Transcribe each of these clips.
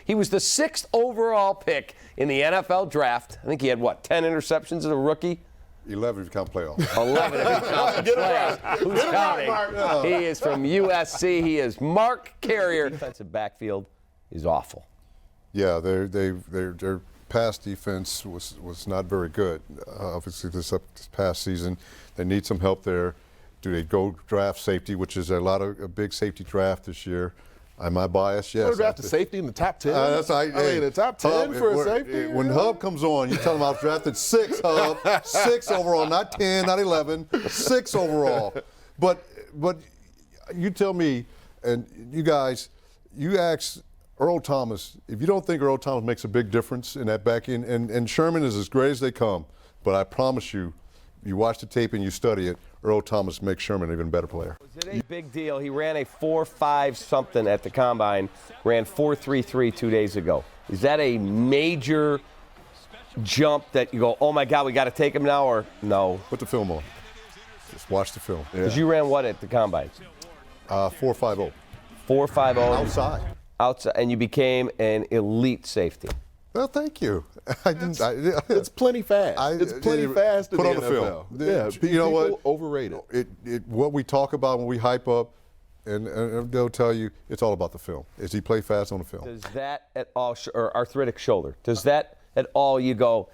He was the 6th overall pick in the NFL draft. I think he had, 10 interceptions as a rookie? 11 if you count playoffs. 11 if you count the playoffs. Who's counting? He is from USC. He is Mark Carrier. Defensive backfield is awful. Yeah, their pass defense was not very good. Obviously, this past season, they need some help there. Do they go draft safety, which is a big safety draft this year? Am I biased? Yes. Draft a safety in the top 10? That's right. I mean, the top 10 for a safety? When Hub comes on, you tell him I was drafted 6, Hub. 6 overall, not 10, not 11, 6 overall. But you tell me, and you guys, you ask Earl Thomas, if you don't think Earl Thomas makes a big difference in that back end, and Sherman is as great as they come, but I promise you, you watch the tape and you study it, Earl Thomas makes Sherman an even better player. Was it a big deal? He ran a 4.5 something at the combine, ran 4.33 2 days ago. Is that a major jump that you go, oh my God, we got to take him now, or no? Put the film on. Just watch the film. Because you ran what at the combine? 4.50. 4.50. Outside, and you became an elite safety. Well, thank you. It's plenty fast. It's plenty fast in put the on NFL. The film. Yeah, you know what? Overrated. What we talk about when we hype up, and they'll tell you it's all about the film. Is he play fast on the film? Does that at all, or arthritic shoulder? Does that at all? You go.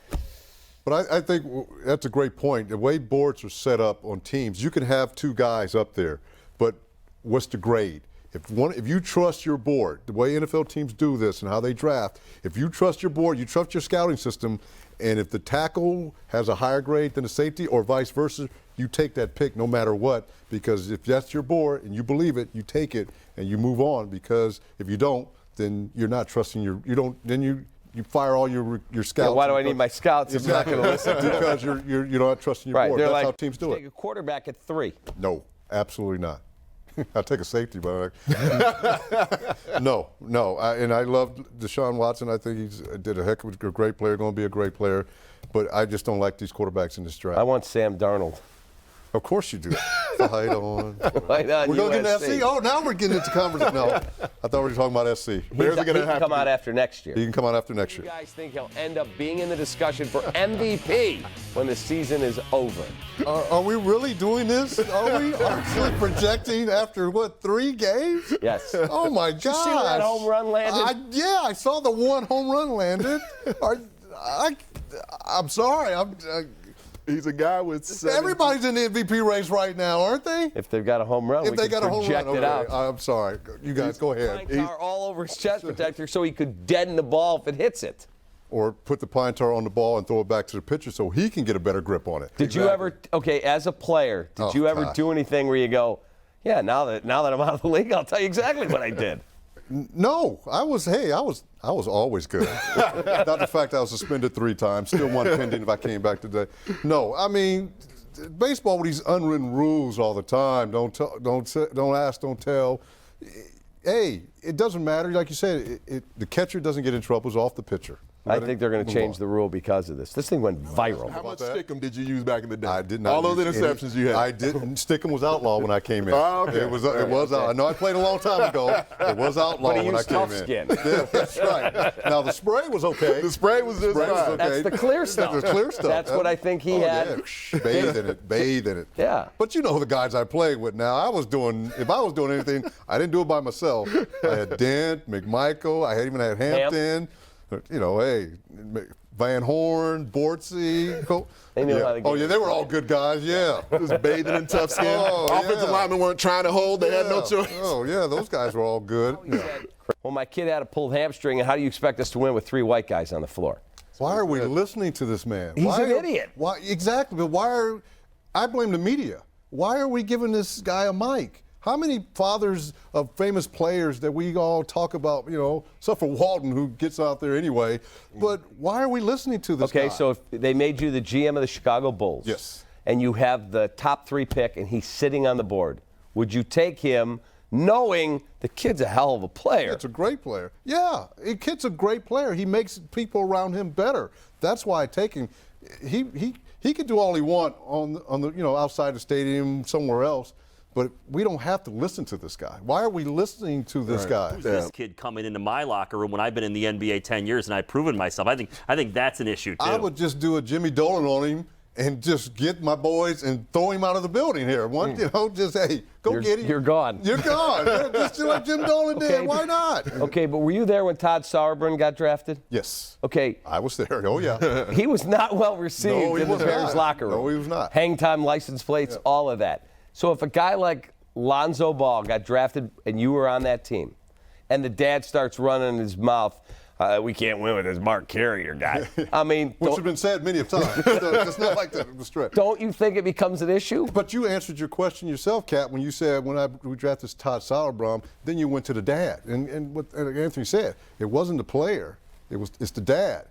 But I think that's a great point. The way boards are set up on teams, you can have 2 guys up there, but what's the grade? If you trust your board, the way NFL teams do this and how they draft, if you trust your board, you trust your scouting system, and if the tackle has a higher grade than the safety or vice versa, you take that pick no matter what, because if that's your board and you believe it, you take it and you move on, because if you don't, then you're not trusting you fire all your scouts. Yeah, why do I need my scouts if I'm not going to listen? Because you're not trusting your board. That's how teams do it. Take a quarterback at 3. No, absolutely not. I'll take a safety, but no. And I love Deshaun Watson. I think he's did a heck of a great player, going to be a great player. But I just don't like these quarterbacks in this draft. I want Sam Darnold. Of course you do. Fight on. Fight on. We're going to get SC. Oh, now we're getting into conference. No, I thought we were talking about SC. He can come out after next year. He can come out after next year. You guys think he'll end up being in the discussion for MVP when the season is over? Are we really doing this? Are we actually projecting after, 3 games? Yes. Oh, my gosh. Did you see where that home run landed? Yeah, I saw the one home run landed. I'm sorry. He's a guy with Everybody's in the MVP race right now, aren't they? If they've got a home run, if they got a home run, it out. I'm sorry. You guys go ahead. Pine tar all over his chest protector so he could deaden the ball if it hits it. Or put the pine tar on the ball and throw it back to the pitcher so he can get a better grip on it. Did you ever, as a player, did you ever do anything where you go, yeah, now that I'm out of the league, I'll tell you exactly what I did? No, I was always good. Not the fact I was suspended 3 times, still one pending if I came back today. No, I mean, baseball with these unwritten rules all the time. Don't ask, don't tell. Hey, it doesn't matter. Like you said, the catcher doesn't get in trouble. It's off the pitcher. I think they're going to change the rule because of this. This thing went viral. How much Stickum did you use back in the day? I did not. All those interceptions you had. I didn't. Stickum was outlawed when I came in. Oh, okay. It was out. I know I played a long time ago. It was outlawed when I came in. Skin. Yeah, that's right. Now the spray was okay. The spray was just fine. Okay. That's the clear stuff. That's the clear stuff. That's what I think he had. Yeah. Bathe in it. Yeah. But you know the guys I played with now. If I was doing anything, I didn't do it by myself. I had Dent, McMichael. I even had Hampton. You know, hey, Van Horn, Bortzy. They knew how to get they were all good guys, yeah. Just bathing in tough skin. Offensive linemen weren't trying to hold. They had no choice. Oh, yeah, those guys were all good. Well, my kid had a pulled hamstring, and how do you expect us to win with 3 white guys on the floor? Why are we listening to this man? He's an idiot. Why exactly? But I blame the media. Why are we giving this guy a mic? How many fathers of famous players that we all talk about, except for Walton, who gets out there anyway, but why are we listening to this guy? Okay, so if they made you the GM of the Chicago Bulls, yes, and you have the top 3 pick and he's sitting on the board, would you take him knowing the kid's a hell of a player? It's a great player. Yeah, the kid's a great player. He makes people around him better. That's why I take him. He could do all he want on the outside the stadium somewhere else. But we don't have to listen to this guy. Why are we listening to this guy? Who's this kid coming into my locker room when I've been in the NBA 10 years and I've proven myself? I think that's an issue, too. I would just do a Jimmy Dolan on him and just get my boys and throw him out of the building here. Just, hey, go get him. You're gone. You're gone. Yeah, just do like Jim Dolan did. Why not? Okay, but were you there when Todd Sauerbrunn got drafted? Yes. Okay. I was there. Oh, yeah. He was not well received No, he in the was Bears not. locker room. No, he was not. Hang time, license plates, all of that. So if a guy like Lonzo Ball got drafted and you were on that team, and the dad starts running his mouth, we can't win with this Mark Carrier guy. I mean, Which has been said many a time. It's not like that was stretch. don't you think it becomes an issue? But you answered your question yourself, Kat, when you said we drafted Todd Sauerbrunn, then you went to the dad. And what Anthony said, it wasn't the player, it's the dad.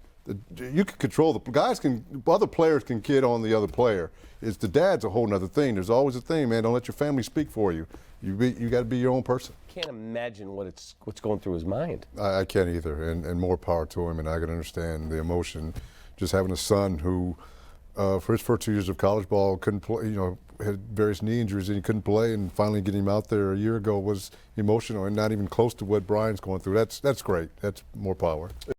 You can control the guys other players can kid on the other player. It's the dad's a whole nother thing. There's always a thing, man. Don't let your family speak for you. You got to be your own person. Can't imagine what's going through his mind. I can't either, and more power to him. And I can understand the emotion, just having a son who, for his first 2 years of college ball, couldn't play. Had various knee injuries and he couldn't play, and finally getting him out there a year ago was emotional and not even close to what Brian's going through. That's great. That's more power.